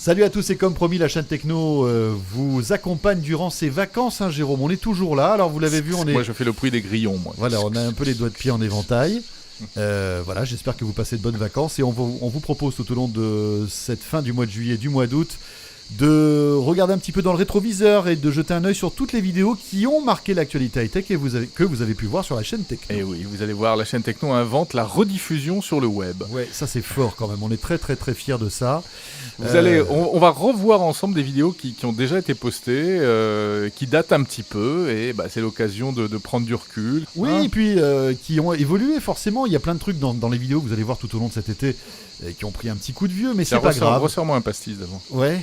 Salut à tous et comme promis, la chaîne Techno vous accompagne durant ces vacances, hein, Jérôme. On est toujours là, alors vous l'avez vu, on est... Moi je fais le bruit des grillons, moi. Voilà, on a un peu les doigts de pied en éventail. Voilà, j'espère que vous passez de bonnes vacances et on vous propose tout au long de cette fin du mois de juillet, du mois d'août, de regarder un petit peu dans le rétroviseur et de jeter un œil sur toutes les vidéos qui ont marqué l'actualité high-tech et que vous avez pu voir sur la chaîne Techno. Et oui, vous allez voir, la chaîne Techno invente la rediffusion sur le web. Ouais, ça c'est fort quand même, on est très très très fiers de ça. On va revoir ensemble des vidéos qui ont déjà été postées, qui datent un petit peu, et bah, c'est l'occasion de prendre du recul. Oui, hein. et puis qui ont évolué forcément. Il y a plein de trucs dans les vidéos que vous allez voir tout au long de cet été qui ont pris un petit coup de vieux, mais c'est pas grave. Resserre-moi un pastis d'avant. Ouais,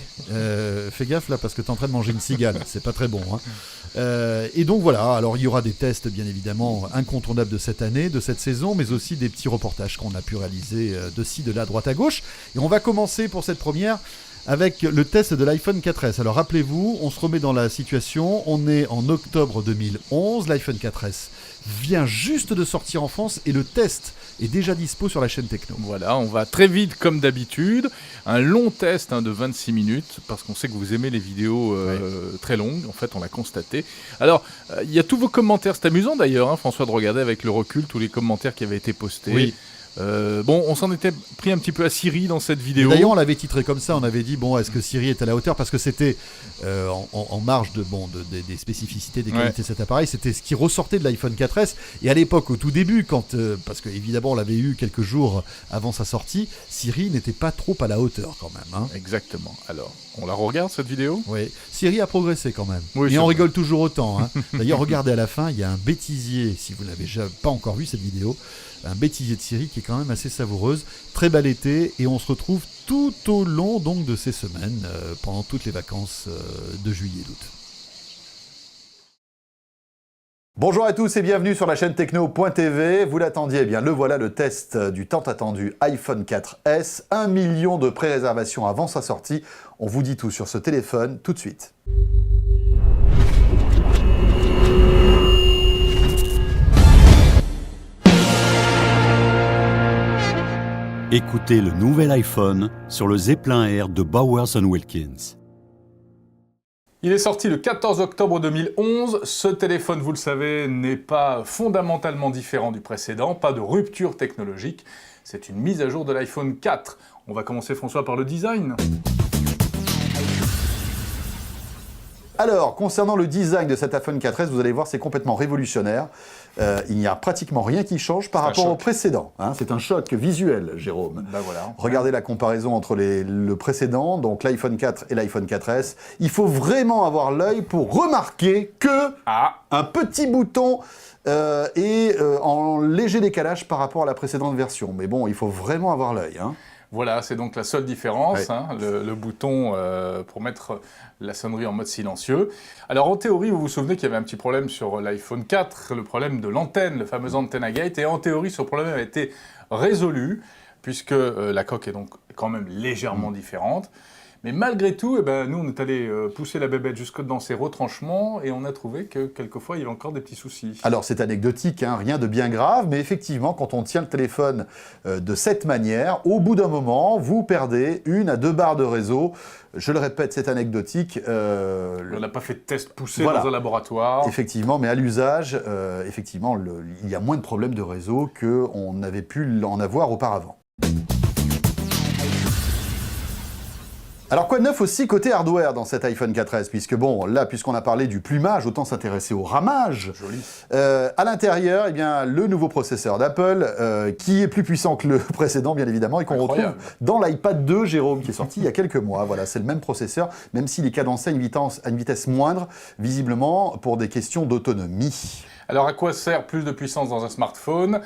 fais gaffe là parce que t'es en train de manger une cigale, c'est pas très bon. Hein. Et donc voilà, alors il y aura des tests bien évidemment incontournables de cette année, de cette saison, mais aussi des petits reportages qu'on a pu réaliser de ci, de là, droite à gauche. Et on va commencer pour cette première avec le test de l'iPhone 4S. Alors rappelez-vous, on se remet dans la situation, on est en octobre 2011, l'iPhone 4S vient juste de sortir en France et le test est déjà dispo sur la chaîne Techno. Voilà, on va très vite comme d'habitude, un long test de 26 minutes, parce qu'on sait que vous aimez les vidéos très longues, en fait on l'a constaté. Alors, il y a tous vos commentaires, c'est amusant d'ailleurs, hein, François, de regarder avec le recul tous les commentaires qui avaient été postés. Oui. Bon, on s'en était pris un petit peu à Siri dans cette vidéo. D'ailleurs, on l'avait titré comme ça. On avait dit bon, est-ce que Siri est à la hauteur parce que c'était en marge des spécificités, des qualités de cet appareil. C'était ce qui ressortait de l'iPhone 4S. Et à l'époque, au tout début, parce que évidemment, on l'avait eu quelques jours avant sa sortie, Siri n'était pas trop à la hauteur quand même. Hein. Exactement. Alors, on la regarde cette vidéo ? Oui. Siri a progressé quand même. Oui, et on rigole toujours autant. Hein. D'ailleurs, regardez à la fin, il y a un bêtisier. Si vous n'avez pas encore vu cette vidéo. Un bêtisier de Siri qui est quand même assez savoureuse, très bel été, et on se retrouve tout au long donc de ces semaines, pendant toutes les vacances de juillet et d'août. Bonjour à tous et bienvenue sur la chaîne Techno.tv. Vous l'attendiez, eh bien le voilà, le test du tant attendu iPhone 4S. 1 million de pré-réservations avant sa sortie. On vous dit tout sur ce téléphone tout de suite. Écoutez le nouvel iPhone sur le Zeppelin Air de Bowers & Wilkins. Il est sorti le 14 octobre 2011. Ce téléphone, vous le savez, n'est pas fondamentalement différent du précédent. Pas de rupture technologique. C'est une mise à jour de l'iPhone 4. On va commencer, François, par le design. Alors, concernant le design de cet iPhone 4S, vous allez voir, c'est complètement révolutionnaire. Il n'y a pratiquement rien qui change par rapport au précédent. Hein. C'est un choc visuel, Jérôme. Ben voilà. Regardez la comparaison entre le précédent, donc l'iPhone 4 et l'iPhone 4S. Il faut vraiment avoir l'œil pour remarquer que un petit bouton est en léger décalage par rapport à la précédente version. Mais bon, il faut vraiment avoir l'œil. Hein. Voilà, c'est donc la seule différence, Ouais. hein, le bouton pour mettre la sonnerie en mode silencieux. Alors en théorie, vous vous souvenez qu'il y avait un petit problème sur l'iPhone 4, le problème de l'antenne, le fameux antenna gate, et en théorie, ce problème a été résolu, puisque la coque est donc quand même légèrement différente. Mais malgré tout, eh ben, nous, on est allé pousser la bébête jusque dans ses retranchements et on a trouvé que quelquefois, il y avait encore des petits soucis. Alors, c'est anecdotique, hein, rien de bien grave, mais effectivement, quand on tient le téléphone de cette manière, au bout d'un moment, vous perdez 1 à 2 barres de réseau. Je le répète, c'est anecdotique. On n'a pas fait de test poussé voilà. dans un laboratoire. Effectivement, mais à l'usage, effectivement, il y a moins de problèmes de réseau qu'on avait pu en avoir auparavant. Alors quoi de neuf aussi côté hardware dans cet iPhone 4S, puisque bon, là, puisqu'on a parlé du plumage, autant s'intéresser au ramage. Joli. À l'intérieur, eh bien, le nouveau processeur d'Apple, qui est plus puissant que le précédent, bien évidemment, et qu'on retrouve dans l'iPad 2, Jérôme, qui est sorti il y a quelques mois. Voilà, c'est le même processeur, même s'il est cadencé à une vitesse moindre, visiblement, pour des questions d'autonomie. Alors à quoi sert plus de puissance dans un smartphone?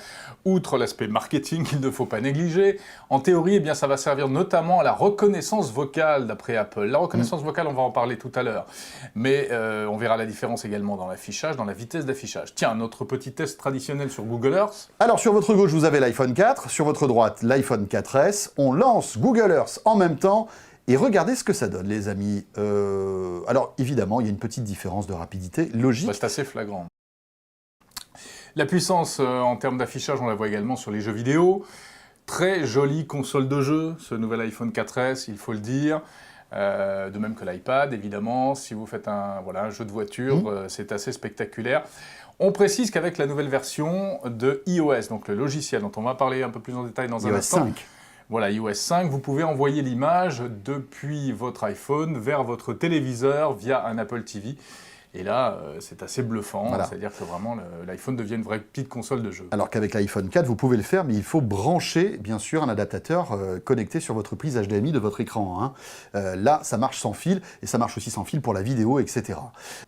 Outre l'aspect marketing qu'il ne faut pas négliger, en théorie, eh bien, ça va servir notamment à la reconnaissance vocale d'après Apple. La reconnaissance vocale, on va en parler tout à l'heure. Mais on verra la différence également dans l'affichage, dans la vitesse d'affichage. Tiens, notre petit test traditionnel sur Google Earth. Alors sur votre gauche, vous avez l'iPhone 4, sur votre droite, l'iPhone 4S. On lance Google Earth en même temps. Et regardez ce que ça donne, les amis. Alors évidemment, il y a une petite différence de rapidité logique. Bah, c'est assez flagrant. La puissance en termes d'affichage, on la voit également sur les jeux vidéo. Très jolie console de jeu, ce nouvel iPhone 4S, il faut le dire. De même que l'iPad, évidemment. Si vous faites un jeu de voiture, c'est assez spectaculaire. On précise qu'avec la nouvelle version de iOS, donc le logiciel dont on va parler un peu plus en détail dans un instant. iOS 5. Voilà, iOS 5, vous pouvez envoyer l'image depuis votre iPhone vers votre téléviseur via un Apple TV. Et là, c'est assez bluffant, Voilà. C'est-à-dire que vraiment l'iPhone devient une vraie petite console de jeu. Alors qu'avec l'iPhone 4, vous pouvez le faire, mais il faut brancher, bien sûr, un adaptateur connecté sur votre prise HDMI de votre écran. Là, ça marche sans fil, et ça marche aussi sans fil pour la vidéo, etc.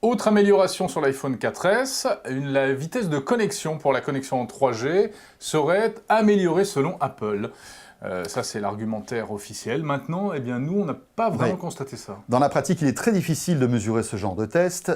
Autre amélioration sur l'iPhone 4S, la vitesse de connexion pour la connexion en 3G serait améliorée selon Apple. Ça, c'est l'argumentaire officiel. Maintenant, nous, on n'a pas vraiment constaté ça. Dans la pratique, il est très difficile de mesurer ce genre de test.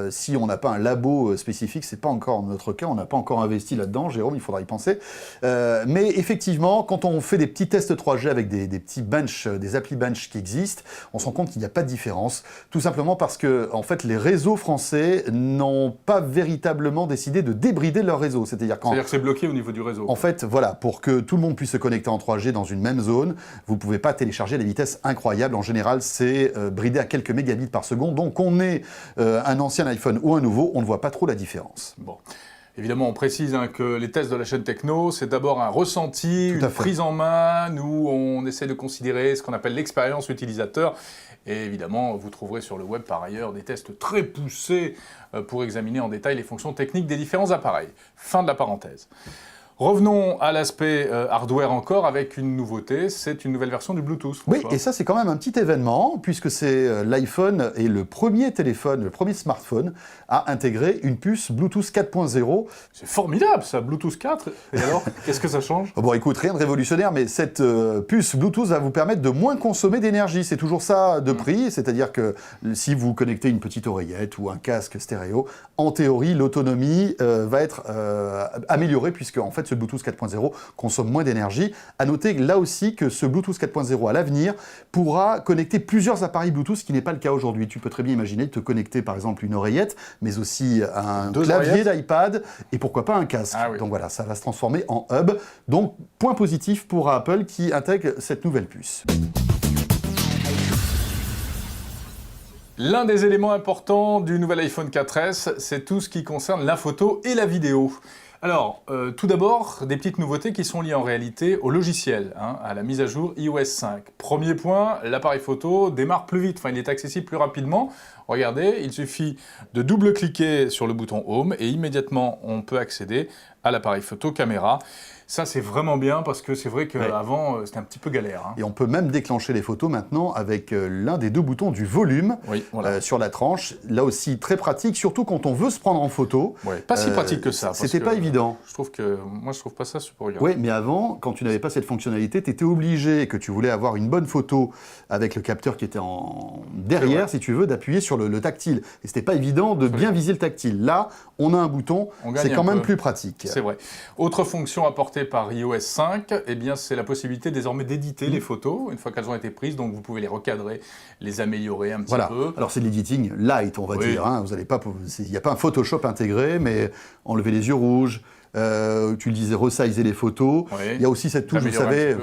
Si on n'a pas un labo spécifique, c'est pas encore notre cas, on n'a pas encore investi là-dedans. Jérôme, il faudra y penser. Mais effectivement, quand on fait des petits tests 3G avec des petits bench, des applis bench qui existent, on se rend compte qu'il n'y a pas de différence. Tout simplement parce que, en fait, les réseaux français n'ont pas véritablement décidé de débrider leur réseau. C'est-à-dire que c'est bloqué au niveau du réseau. En fait, voilà, pour que tout le monde puisse se connecter en 3G dans une même zone, vous ne pouvez pas télécharger des vitesses incroyables. En général, c'est bridé à quelques mégabits par seconde. Donc, on ait un ancien iPhone ou un nouveau, on ne voit pas trop la différence. Bon. Évidemment, on précise que les tests de la chaîne Techno, c'est d'abord un ressenti, une prise en main. Nous, on essaie de considérer ce qu'on appelle l'expérience utilisateur. Et évidemment, vous trouverez sur le web, par ailleurs, des tests très poussés pour examiner en détail les fonctions techniques des différents appareils. Fin de la parenthèse. Revenons à l'aspect hardware encore avec une nouveauté, c'est une nouvelle version du Bluetooth. Oui, et ça c'est quand même un petit événement puisque c'est l'iPhone et le premier téléphone, le premier smartphone à intégrer une puce Bluetooth 4.0. C'est formidable ça, Bluetooth 4. Et alors, qu'est-ce que ça change? Bon écoute, rien de révolutionnaire, mais cette puce Bluetooth va vous permettre de moins consommer d'énergie. C'est toujours ça de prix, c'est-à-dire que si vous connectez une petite oreillette ou un casque stéréo, en théorie l'autonomie va être améliorée puisque en fait ce Bluetooth 4.0 consomme moins d'énergie. À noter là aussi que ce Bluetooth 4.0 à l'avenir pourra connecter plusieurs appareils Bluetooth, ce qui n'est pas le cas aujourd'hui. Tu peux très bien imaginer te connecter par exemple une oreillette, mais aussi un clavier d'iPad et pourquoi pas un casque. Ah oui. Donc voilà, ça va se transformer en hub. Donc point positif pour Apple qui intègre cette nouvelle puce. L'un des éléments importants du nouvel iPhone 4S, c'est tout ce qui concerne la photo et la vidéo. Alors, tout d'abord, des petites nouveautés qui sont liées en réalité au logiciel, à la mise à jour iOS 5. Premier point, l'appareil photo démarre plus vite, il est accessible plus rapidement. Regardez, il suffit de double-cliquer sur le bouton Home et immédiatement on peut accéder à l'appareil photo caméra. Ça, c'est vraiment bien parce que c'est vrai qu'avant, c'était un petit peu galère. Et on peut même déclencher les photos maintenant avec l'un des deux boutons du volume sur la tranche. Là aussi, très pratique, surtout quand on veut se prendre en photo. Ouais, pas si pratique que ça. C'était pas évident. Moi, je trouve pas ça super bien. Oui, mais avant, quand tu n'avais pas cette fonctionnalité, tu étais obligé, que tu voulais avoir une bonne photo avec le capteur qui était derrière, si tu veux, d'appuyer sur le tactile. Et c'était pas évident de bien viser le tactile. Là, on a un bouton, c'est quand même plus pratique. C'est vrai. Autre fonction apportée par iOS 5, c'est la possibilité désormais d'éditer les photos une fois qu'elles ont été prises, donc vous pouvez les recadrer, les améliorer un petit peu. Alors c'est de l'editing light, on va dire. Vous allez pas, il n'y a pas un Photoshop intégré, mais enlever les yeux rouges. Tu le disais, resizer les photos. Il y a aussi cette touche, vous savez,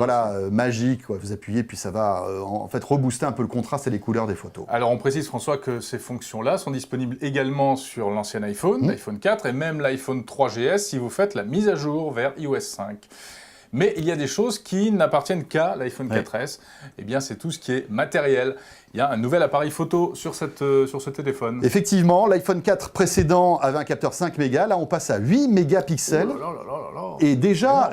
magique. Vous appuyez, puis ça va en fait rebooster un peu le contraste et les couleurs des photos. Alors on précise, François, que ces fonctions-là sont disponibles également sur l'ancien iPhone, l'iPhone 4 et même l'iPhone 3GS si vous faites la mise à jour vers iOS 5. Mais il y a des choses qui n'appartiennent qu'à l'iPhone 4S. C'est tout ce qui est matériel. Il y a un nouvel appareil photo sur ce téléphone. Effectivement, l'iPhone 4 précédent avait un capteur 5 mégas. Là, on passe à 8 mégapixels. Et déjà,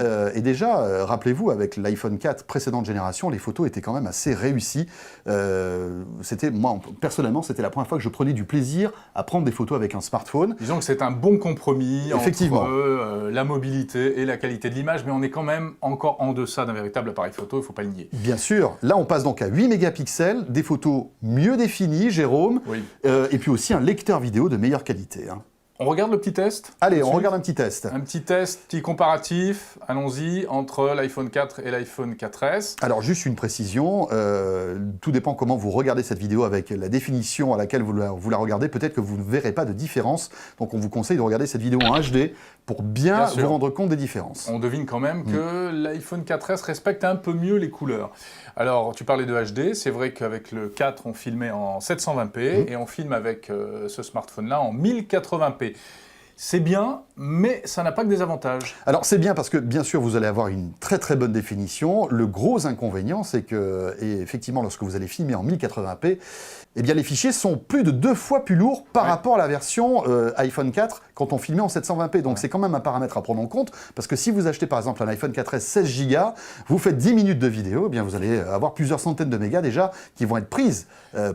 rappelez-vous, avec l'iPhone 4 précédente génération, les photos étaient quand même assez réussies. Moi, personnellement, c'était la première fois que je prenais du plaisir à prendre des photos avec un smartphone. Disons que c'est un bon compromis entre la mobilité et la qualité de l'image, mais on est quand même encore en deçà d'un véritable appareil photo, il ne faut pas le nier. Bien sûr. Là, on passe donc à 8 mégapixels, des photos mieux définies, Jérôme, et puis aussi un lecteur vidéo de meilleure qualité. On regarde le petit test? Allez, on regarde un petit test. Un petit comparatif, allons-y, entre l'iPhone 4 et l'iPhone 4S. Alors, juste une précision, tout dépend comment vous regardez cette vidéo avec la définition à laquelle vous la regardez. Peut-être que vous ne verrez pas de différence. Donc, on vous conseille de regarder cette vidéo en HD pour bien vous rendre compte des différences. On devine quand même que l'iPhone 4S respecte un peu mieux les couleurs. Alors, tu parlais de HD, c'est vrai qu'avec le 4, on filmait en 720p et on filme avec ce smartphone-là en 1080p. C'est bien, mais ça n'a pas que des avantages. Alors c'est bien parce que bien sûr vous allez avoir une très très bonne définition. Le gros inconvénient c'est que, et effectivement lorsque vous allez filmer en 1080p, eh bien les fichiers sont plus de 2 fois plus lourds par rapport à la version iPhone 4 quand on filmait en 720p. Donc c'est quand même un paramètre à prendre en compte parce que si vous achetez par exemple un iPhone 4S 16 Go, vous faites 10 minutes de vidéo, eh bien vous allez avoir plusieurs centaines de mégas déjà qui vont être prises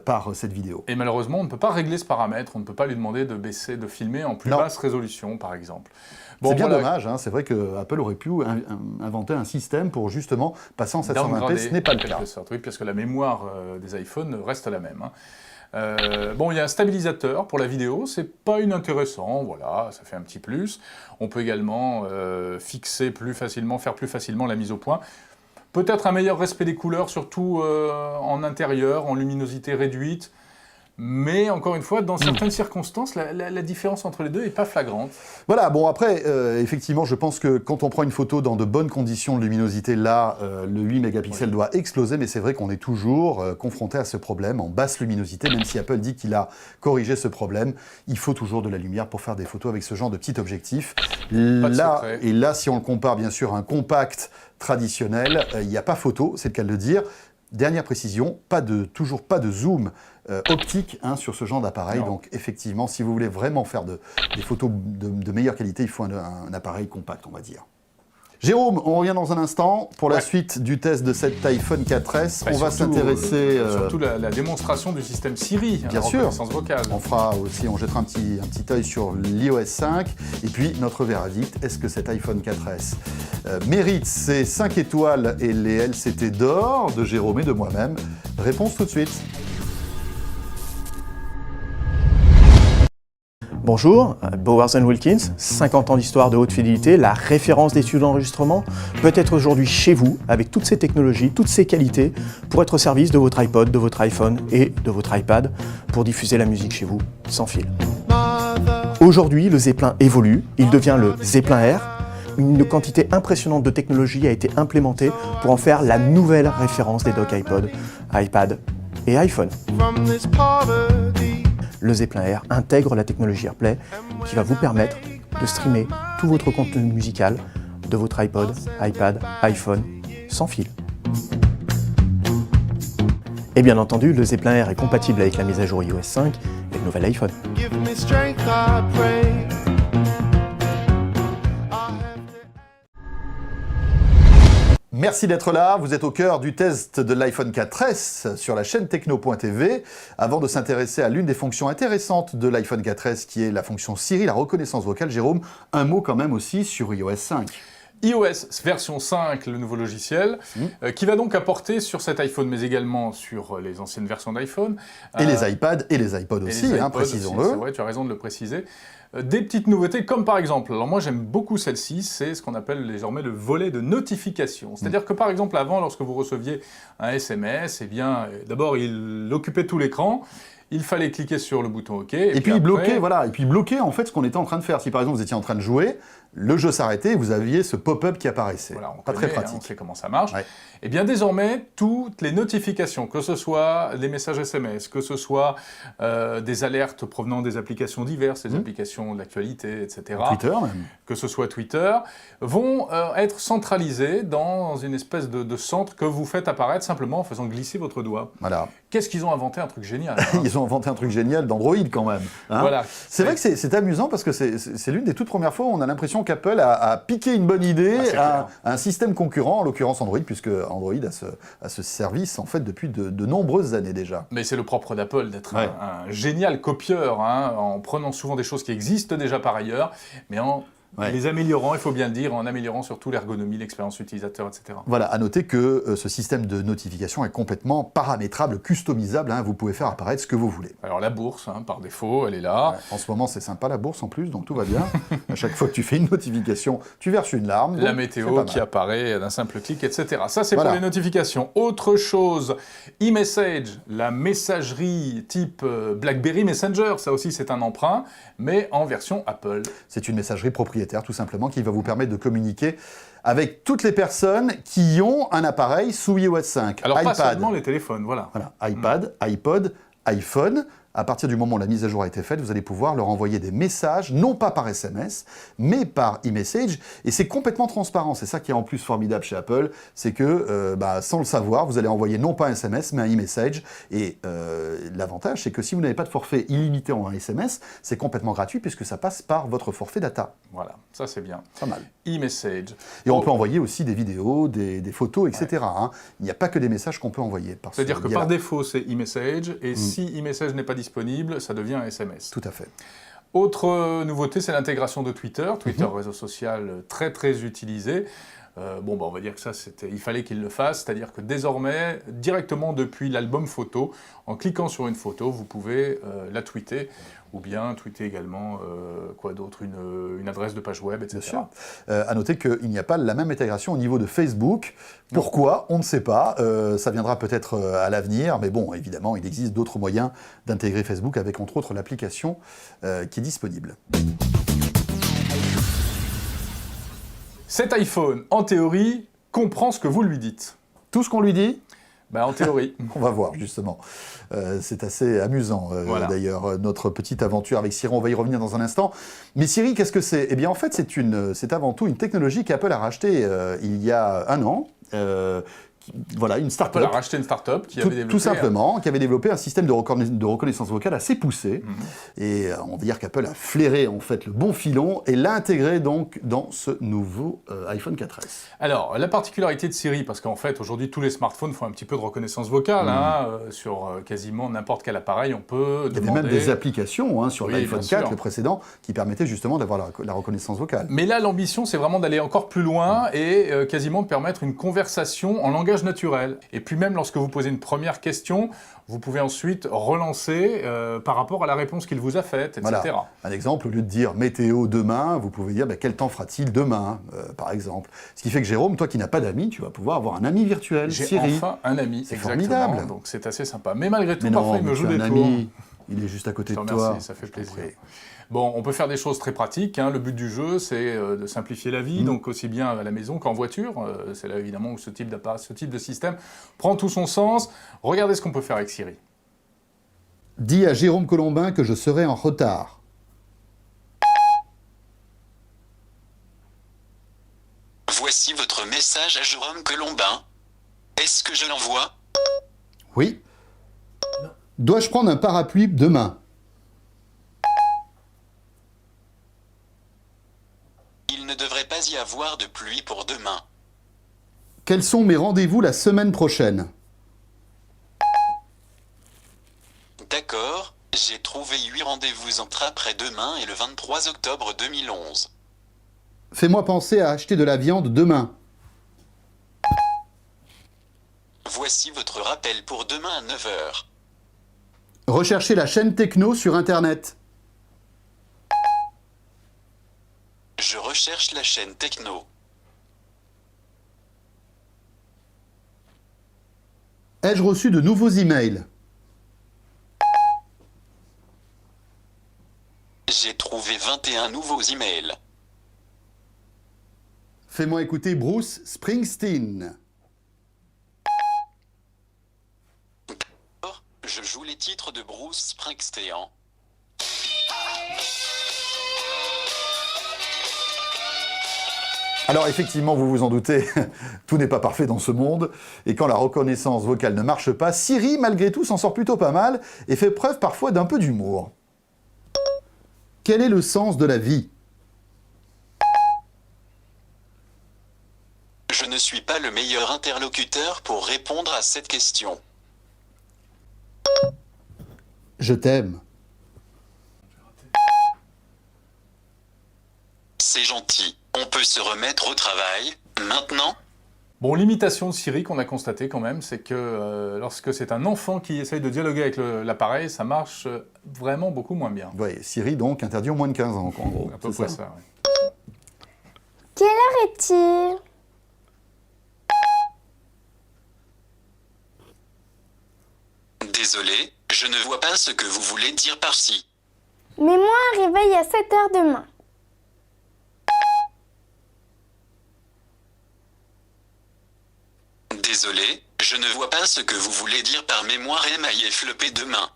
par cette vidéo. Et malheureusement on ne peut pas régler ce paramètre, on ne peut pas lui demander de baisser, de filmer en plus basse résolution par exemple. Bon, c'est bien dommage, hein. C'est vrai que Apple aurait pu inventer un système pour justement passer en 720p, ce n'est pas le cas. Oui, parce que la mémoire des iPhones reste la même. Bon, il y a un stabilisateur pour la vidéo, c'est pas inintéressant, voilà, ça fait un petit plus. On peut également fixer plus facilement, faire plus facilement la mise au point. Peut-être un meilleur respect des couleurs, surtout en intérieur, en luminosité réduite. Mais encore une fois, dans certaines circonstances, la différence entre les deux n'est pas flagrante. Voilà, bon après, effectivement, je pense que quand on prend une photo dans de bonnes conditions de luminosité, là, le 8 mégapixels doit exploser, mais c'est vrai qu'on est toujours confronté à ce problème en basse luminosité, même si Apple dit qu'il a corrigé ce problème, il faut toujours de la lumière pour faire des photos avec ce genre de petit objectif. Là, et là, si on le compare bien sûr à un compact traditionnel, il n'y a pas photo, c'est le cas de le dire. Dernière précision, toujours pas de zoom optique sur ce genre d'appareil. Donc effectivement, si vous voulez vraiment faire des photos de meilleure qualité, il faut un appareil compact, on va dire. Jérôme, on revient dans un instant pour la suite du test de cet iPhone 4S. On va s'intéresser... Surtout la démonstration du système Siri, bien sûr, reconnaissance vocale. On fera aussi, on jettera un petit œil sur l'iOS 5. Et puis, notre verdict, est-ce que cet iPhone 4S mérite ses 5 étoiles et les LCT d'or de Jérôme et de moi-même? Réponse tout de suite. Bonjour, Bowers & Wilkins, 50 ans d'histoire de haute fidélité, la référence des studios d'enregistrement, peut être aujourd'hui chez vous avec toutes ces technologies, toutes ces qualités pour être au service de votre iPod, de votre iPhone et de votre iPad pour diffuser la musique chez vous sans fil. Aujourd'hui, le Zeppelin évolue, il devient le Zeppelin R. Une quantité impressionnante de technologie a été implémentée pour en faire la nouvelle référence des docks iPod, iPad et iPhone. Le Zeppelin R intègre la technologie AirPlay qui va vous permettre de streamer tout votre contenu musical de votre iPod, iPad, iPhone sans fil. Et bien entendu, le Zeppelin R est compatible avec la mise à jour iOS 5 et le nouvel iPhone. Merci d'être là, vous êtes au cœur du test de l'iPhone 4S sur la chaîne techno.tv. Avant de s'intéresser à l'une des fonctions intéressantes de l'iPhone 4S qui est la fonction Siri, la reconnaissance vocale, Jérôme, un mot quand même aussi sur iOS 5. iOS version 5, le nouveau logiciel, qui va donc apporter sur cet iPhone, mais également sur les anciennes versions d'iPhone. Et les iPads et les iPods aussi, précisons-le. C'est vrai, tu as raison de le préciser. Des petites nouveautés, comme par exemple, alors moi j'aime beaucoup celle-ci, c'est ce qu'on appelle désormais le volet de notification. C'est-à-dire que par exemple avant, lorsque vous receviez un SMS, eh bien d'abord il occupait tout l'écran, il fallait cliquer sur le bouton OK. Et puis bloquer, voilà, et puis bloquer en fait ce qu'on était en train de faire. Si par exemple vous étiez en train de jouer, le jeu s'arrêtait, vous aviez ce pop-up qui apparaissait. Voilà, pas très pratique. On sait comment ça marche. Ouais. Et bien désormais, toutes les notifications, que ce soit des messages SMS, que ce soit des alertes provenant des applications diverses, des applications de l'actualité, etc. Twitter même. Que ce soit Twitter, vont être centralisées dans une espèce de centre que vous faites apparaître simplement en faisant glisser votre doigt. Voilà. Qu'est-ce qu'ils ont inventé? Un truc génial. Ils ont inventé un truc génial d'Android quand même. Voilà. C'est vrai que c'est amusant parce que c'est l'une des toutes premières fois où on a l'impression qu'Apple a piqué une bonne idée à un système concurrent, en l'occurrence Android, puisque Android a ce service en fait depuis de nombreuses années déjà. Mais c'est le propre d'Apple d'être un génial copieur, en prenant souvent des choses qui existent déjà par ailleurs, mais en les améliorant, il faut bien le dire, en améliorant surtout l'ergonomie, l'expérience utilisateur, etc. Voilà, à noter que ce système de notification est complètement paramétrable, customisable, vous pouvez faire apparaître ce que vous voulez. Alors la bourse, par défaut, elle est là. Ouais, en ce moment, c'est sympa la bourse en plus, donc tout va bien. À chaque fois que tu fais une notification, tu verses une larme. La météo qui apparaît d'un simple clic, etc. Ça, c'est voilà. pour les notifications. Autre chose, e-message, la messagerie type BlackBerry Messenger, ça aussi c'est un emprunt, mais en version Apple. C'est une messagerie propriétaire, tout simplement, qui va vous permettre de communiquer avec toutes les personnes qui ont un appareil sous iOS 5. Alors iPad, pas seulement les téléphones, voilà. iPad, iPod, iPhone. À partir du moment où la mise à jour a été faite, vous allez pouvoir leur envoyer des messages, non pas par SMS, mais par e-message. Et c'est complètement transparent. C'est ça qui est en plus formidable chez Apple, c'est que, sans le savoir, vous allez envoyer non pas un SMS, mais un e-message. Et l'avantage, c'est que si vous n'avez pas de forfait illimité en SMS, c'est complètement gratuit puisque ça passe par votre forfait data. Voilà, ça c'est bien. Pas mal. E-message. Et on peut envoyer aussi des vidéos, des photos, etc. Il n'y a pas que des messages qu'on peut envoyer. C'est-à-dire que par défaut, c'est e-message, et si e-message n'est pas disponible, ça devient un SMS. Tout à fait. Autre nouveauté, c'est l'intégration de Twitter. Twitter, réseau social très très utilisé. On va dire que ça, il fallait qu'il le fasse, c'est-à-dire que désormais, directement depuis l'album photo, en cliquant sur une photo, vous pouvez la tweeter, ou bien tweeter également, quoi d'autre, une adresse de page web, etc. Bien sûr. À noter qu'il n'y a pas la même intégration au niveau de Facebook. Pourquoi ? On ne sait pas. Ça viendra peut-être à l'avenir, mais bon, évidemment, il existe d'autres moyens d'intégrer Facebook, avec entre autres l'application qui est disponible. Cet iPhone, en théorie, comprend ce que vous lui dites. Tout ce qu'on lui dit ? En théorie. On va voir, justement. C'est assez amusant, voilà. D'ailleurs, notre petite aventure avec Siri, on va y revenir dans un instant. Mais Siri, qu'est-ce que c'est ? Eh bien, en fait, c'est avant tout une technologie qu'Apple a rachetée il y a un an. Une start-up. Apple a racheté une start-up qui avait développé... Tout simplement, qui avait développé un système de reconnaissance vocale assez poussé. Et on va dire qu'Apple a flairé en fait le bon filon et l'a intégré donc dans ce nouveau iPhone 4S. Alors, la particularité de Siri, parce qu'en fait, aujourd'hui, tous les smartphones font un petit peu de reconnaissance vocale. Sur quasiment n'importe quel appareil, on peut demander... Il y avait même des applications sur l'iPhone 4, le précédent, qui permettaient justement d'avoir la reconnaissance vocale. Mais là, l'ambition, c'est vraiment d'aller encore plus loin et quasiment de permettre une conversation en langage naturel. Et puis même lorsque vous posez une première question, vous pouvez ensuite relancer par rapport à la réponse qu'il vous a faite, etc. Voilà. Un exemple, au lieu de dire météo demain, vous pouvez dire quel temps fera-t-il demain, par exemple. Ce qui fait que Jérôme, toi qui n'as pas d'amis, tu vas pouvoir avoir un ami virtuel, J'ai Siri. enfin un ami, c'est exactement. formidable. Donc c'est assez sympa. Mais malgré tout, Mais parfois il me joue des tours. Il est juste à côté de toi. toi. Ça fait plaisir. Bon, on peut faire des choses très pratiques. Le but du jeu, c'est de simplifier la vie, donc aussi bien à la maison qu'en voiture. C'est là évidemment où ce type de système prend tout son sens. Regardez ce qu'on peut faire avec Siri. Dis à Jérôme Colombin que je serai en retard. Voici votre message à Jérôme Colombin. Est-ce que je l'envoie ? Oui. Dois-je prendre un parapluie demain ? Il ne devrait pas y avoir de pluie pour demain. Quels sont mes rendez-vous la semaine prochaine ? D'accord, j'ai trouvé 8 rendez-vous entre après-demain et le 23 octobre 2011. Fais-moi penser à acheter de la viande demain. Voici votre rappel pour demain à 9h. Recherchez la chaîne Techno sur Internet. Je recherche la chaîne Techno. Ai-je reçu de nouveaux emails ? J'ai trouvé 21 nouveaux emails. Fais-moi écouter Bruce Springsteen. Je joue les titres de Bruce Springsteen. Alors effectivement, vous vous en doutez, tout n'est pas parfait dans ce monde, et quand la reconnaissance vocale ne marche pas, Siri, malgré tout, s'en sort plutôt pas mal, et fait preuve parfois d'un peu d'humour. Quel est le sens de la vie ? Je ne suis pas le meilleur interlocuteur pour répondre à cette question. Je t'aime. C'est gentil. gentil. On peut se remettre au travail, maintenant? Bon, l'imitation de Siri qu'on a constaté quand même, c'est que lorsque c'est un enfant qui essaye de dialoguer avec l'appareil, ça marche vraiment beaucoup moins bien. Oui, Siri donc interdit aux moins de 15 ans, en gros. À peu près ça, ouais. Quelle heure est-il? Désolé, je ne vois pas ce que vous voulez dire par ci. Mets-moi un réveil à 7 heures demain. Désolé, je ne vois pas ce que vous voulez dire par mémoire émaillé flopé demain.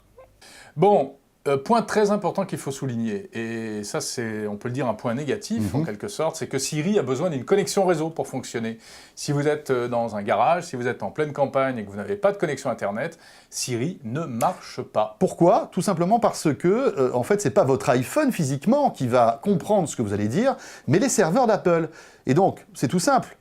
Bon, point très important qu'il faut souligner, et ça c'est, on peut le dire, un point négatif en quelque sorte, c'est que Siri a besoin d'une connexion réseau pour fonctionner. Si vous êtes dans un garage, si vous êtes en pleine campagne et que vous n'avez pas de connexion Internet, Siri ne marche pas. Pourquoi? Tout simplement parce que, en fait, c'est pas votre iPhone physiquement qui va comprendre ce que vous allez dire, mais les serveurs d'Apple. Et donc, c'est tout simple.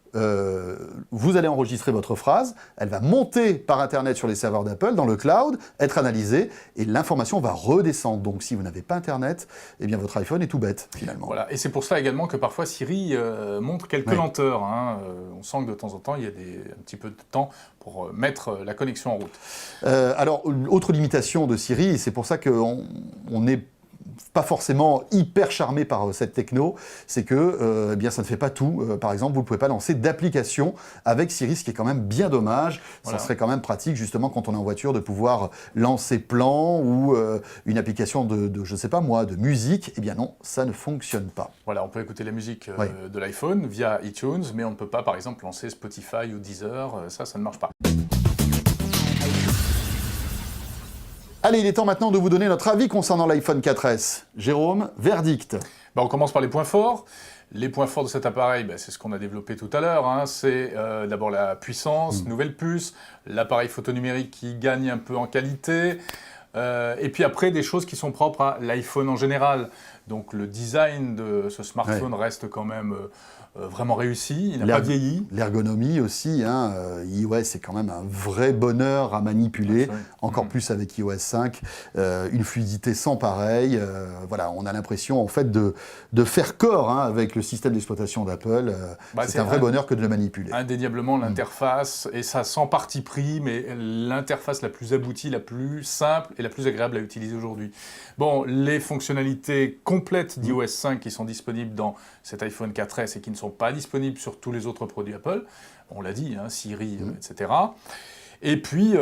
Vous allez enregistrer votre phrase, elle va monter par Internet sur les serveurs d'Apple, dans le cloud, être analysée, et l'information va redescendre. Donc si vous n'avez pas Internet, eh bien votre iPhone est tout bête, finalement. Voilà, et c'est pour ça également que parfois Siri montre quelques lenteurs. Hein. On sent que de temps en temps, il y a un petit peu de temps pour mettre la connexion en route. Alors, autre limitation de Siri, et c'est pour ça qu'on n'est pas forcément hyper charmé par cette techno, c'est que eh bien, ça ne fait pas tout. Par exemple, vous ne pouvez pas lancer d'application avec Siri, ce qui est quand même bien dommage. Voilà. Ça serait quand même pratique, justement, quand on est en voiture, de pouvoir lancer Plan ou une application je ne sais pas moi, de musique. Eh bien non, ça ne fonctionne pas. Voilà, on peut écouter la musique de l'iPhone via iTunes, mais on ne peut pas, par exemple, lancer Spotify ou Deezer. Ça ne marche pas. Allez, il est temps maintenant de vous donner notre avis concernant l'iPhone 4S. Jérôme, verdict. On commence par les points forts. Les points forts de cet appareil, c'est ce qu'on a développé tout à l'heure. Hein. C'est d'abord la puissance, nouvelle puce, l'appareil photo numérique qui gagne un peu en qualité, et puis après des choses qui sont propres à l'iPhone en général. Donc le design de ce smartphone reste quand même vraiment réussi, il n'a pas vieilli. L'ergonomie aussi, hein, iOS est quand même un vrai bonheur à manipuler, encore plus avec iOS 5, une fluidité sans pareil. Voilà, on a l'impression en fait de faire corps avec le système d'exploitation d'Apple. C'est un vrai bonheur que de le manipuler. Indéniablement l'interface, et ça sans parti pris, mais l'interface la plus aboutie, la plus simple et la plus agréable à utiliser aujourd'hui. Bon, les fonctionnalités complètes d'iOS 5 qui sont disponibles dans cet iPhone 4S et qui ne sont pas disponibles sur tous les autres produits Apple, on l'a dit, Siri, etc. Et puis,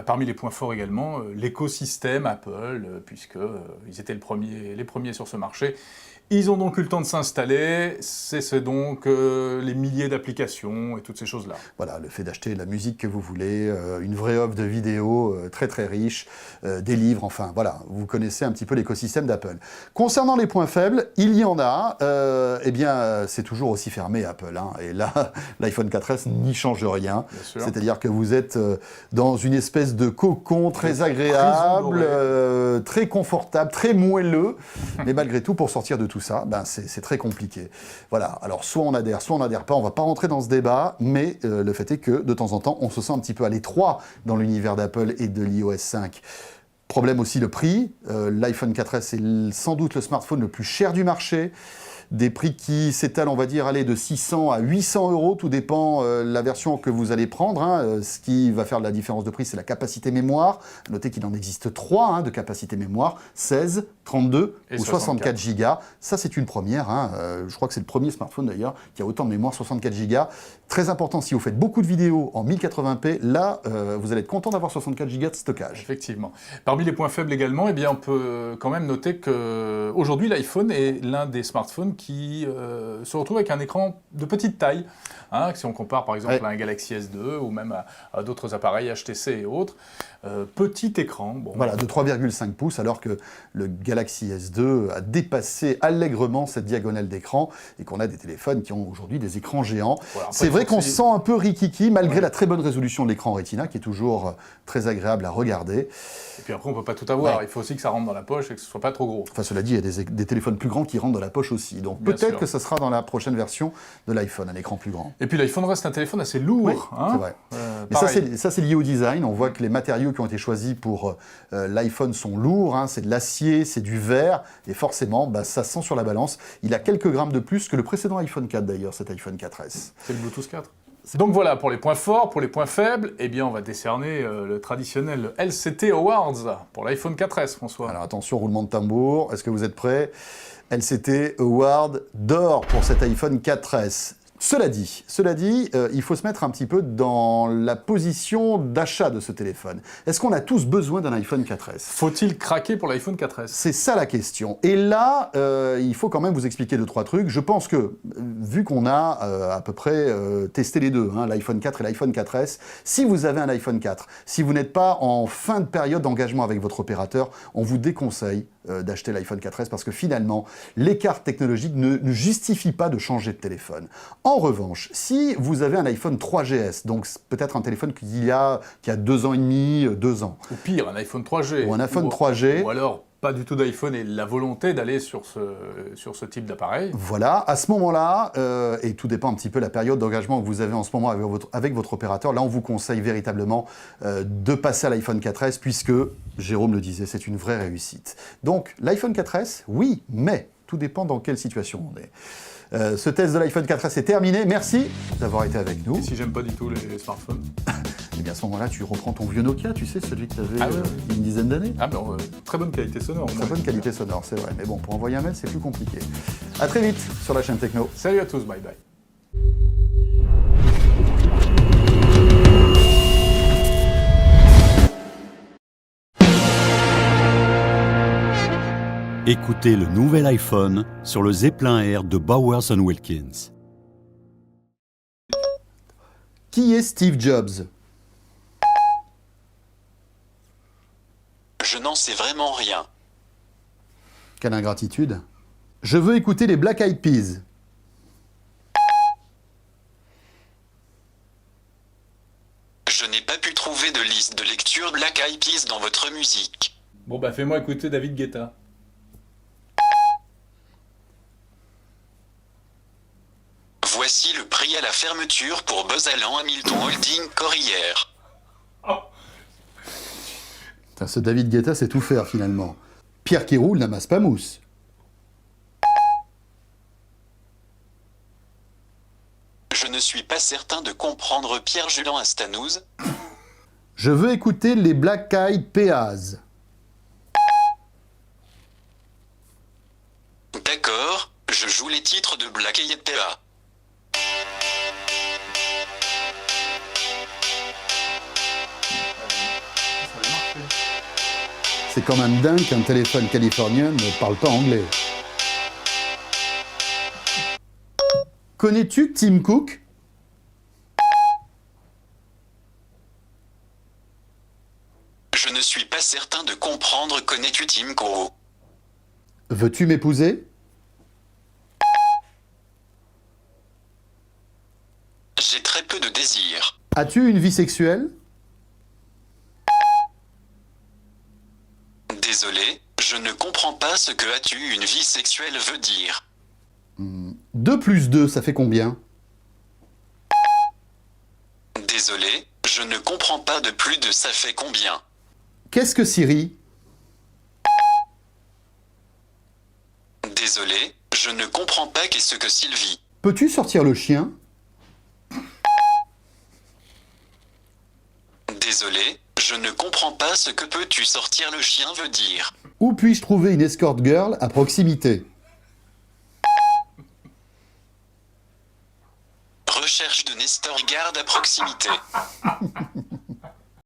parmi les points forts également, l'écosystème Apple, puisqu'ils étaient les premiers sur ce marché. Ils ont donc eu le temps de s'installer, c'est donc les milliers d'applications et toutes ces choses-là. Voilà, le fait d'acheter la musique que vous voulez, une vraie offre de vidéos très très riche, des livres, enfin voilà, vous connaissez un petit peu l'écosystème d'Apple. Concernant les points faibles, il y en a, eh bien c'est toujours aussi fermé Apple, hein, et là, l'iPhone 4S n'y change rien, c'est-à-dire que vous êtes dans une espèce de cocon très agréable, très confortable, très moelleux, mais malgré tout, pour sortir de tout ça, c'est très compliqué. Voilà, alors soit on adhère pas, on va pas rentrer dans ce débat, mais le fait est que de temps en temps, on se sent un petit peu à l'étroit dans l'univers d'Apple et de l'iOS 5. Problème aussi le prix, l'iPhone 4S est sans doute le smartphone le plus cher du marché, des prix qui s'étalent, on va dire, de 600 à 800 €, tout dépend la version que vous allez prendre. Hein. Ce qui va faire de la différence de prix, c'est la capacité mémoire. Notez qu'il en existe 3 de capacité mémoire, 16, 32 ou 64 Go. Ça, c'est une première. Hein. Je crois que c'est le premier smartphone, d'ailleurs, qui a autant de mémoire, 64 Go. Très important, si vous faites beaucoup de vidéos en 1080p, là, vous allez être content d'avoir 64 Go de stockage. Effectivement. Parmi les points faibles également, eh bien, on peut quand même noter qu'aujourd'hui, l'iPhone est l'un des smartphones qui se retrouve avec un écran de petite taille. Hein, si on compare par exemple à un Galaxy S2 ou même à d'autres appareils HTC et autres, petit écran. Bon. Voilà, de 3,5 pouces, alors que le Galaxy S2 a dépassé allègrement cette diagonale d'écran et qu'on a des téléphones qui ont aujourd'hui des écrans géants. Voilà, c'est vrai qu'on se sent un peu rikiki, malgré la très bonne résolution de l'écran Retina, qui est toujours très agréable à regarder. Et puis après, on ne peut pas tout avoir. Il faut aussi que ça rentre dans la poche et que ce ne soit pas trop gros. Enfin, cela dit, il y a des téléphones plus grands qui rentrent dans la poche aussi. Donc peut-être que ça sera dans la prochaine version de l'iPhone, un écran plus grand. Et puis l'iPhone reste un téléphone assez lourd. Oui, c'est vrai. Mais ça, c'est lié au design. On voit que les matériaux matériaux qui ont été choisis pour l'iPhone sont lourds, hein, c'est de l'acier, c'est du verre, et forcément, bah, ça sent sur la balance. Il a quelques grammes de plus que le précédent iPhone 4 d'ailleurs, cet iPhone 4S. C'est le Bluetooth 4. Donc voilà, pour les points forts, pour les points faibles, eh bien on va décerner le traditionnel LCT Awards pour l'iPhone 4S, François. Alors attention, roulement de tambour, est-ce que vous êtes prêts? LCT Award d'or pour cet iPhone 4S. Cela dit, il faut se mettre un petit peu dans la position d'achat de ce téléphone. Est-ce qu'on a tous besoin d'un iPhone 4S? Faut-il craquer pour l'iPhone 4S? C'est ça la question. Et là, il faut quand même vous expliquer 2-3 trucs. Je pense que, vu qu'on a à peu près testé les deux, hein, l'iPhone 4 et l'iPhone 4S, si vous avez un iPhone 4, si vous n'êtes pas en fin de période d'engagement avec votre opérateur, on vous déconseille d'acheter l'iPhone 4S parce que finalement, l'écart technologique ne justifie pas de changer de téléphone. En revanche, si vous avez un iPhone 3GS, donc peut-être un téléphone qui a 2 ans et demi, 2 ans. Ou pire, un iPhone 3G. Ou un iPhone 3G. Ou alors, pas du tout d'iPhone et la volonté d'aller sur ce type d'appareil. Voilà, à ce moment-là, et tout dépend un petit peu de la période d'engagement que vous avez en ce moment avec votre opérateur, là on vous conseille véritablement de passer à l'iPhone 4S puisque, Jérôme le disait, c'est une vraie réussite. Donc l'iPhone 4S, oui, mais tout dépend dans quelle situation on est. Ce test de l'iPhone 4S est terminé, merci d'avoir été avec nous. Et si j'aime pas du tout les smartphones? Et bien à ce moment-là, tu reprends ton vieux Nokia, tu sais, celui que tu avais ouais. il y a une dizaine d'années. Ah ben, très bonne qualité sonore. Très bonne qualité sonore, c'est vrai. Mais bon, pour envoyer un mail, c'est plus compliqué. À très vite sur la chaîne Techno. Salut à tous, bye bye. Écoutez le nouvel iPhone sur le Zeppelin Air de Bowers & Wilkins. Qui est Steve Jobs? Je n'en sais vraiment rien. Quelle ingratitude. Je veux écouter les Black Eyed Peas. Je n'ai pas pu trouver de liste de lecture Black Eyed Peas dans votre musique. Bon bah fais-moi écouter David Guetta. Voici le prix à la fermeture pour Buzz Allen Hamilton Holding Corrière. Putain, ce David Guetta sait tout faire finalement. Pierre qui roule n'amasse pas mousse. Je ne suis pas certain de comprendre Pierre Julian Astanouz. Je veux écouter les Black Eyed Peas. D'accord, je joue les titres de Black Eyed Peas. C'est quand même dingue qu'un téléphone californien ne parle pas anglais. Connais-tu Tim Cook? Je ne suis pas certain de comprendre. Connais-tu Tim Cook? Veux-tu m'épouser? J'ai très peu de désir. As-tu une vie sexuelle? Désolé, je ne comprends pas ce que as-tu une vie sexuelle veut dire. 2 plus 2, ça fait combien? Désolé, je ne comprends pas de plus de ça fait combien. Qu'est-ce que Siri? Désolé, je ne comprends pas qu'est-ce que Sylvie. Peux-tu sortir le chien? Désolé, je ne comprends pas ce que peux-tu sortir le chien veut dire. Où puis-je trouver une escort girl à proximité? Recherche de Nestor Garde à proximité.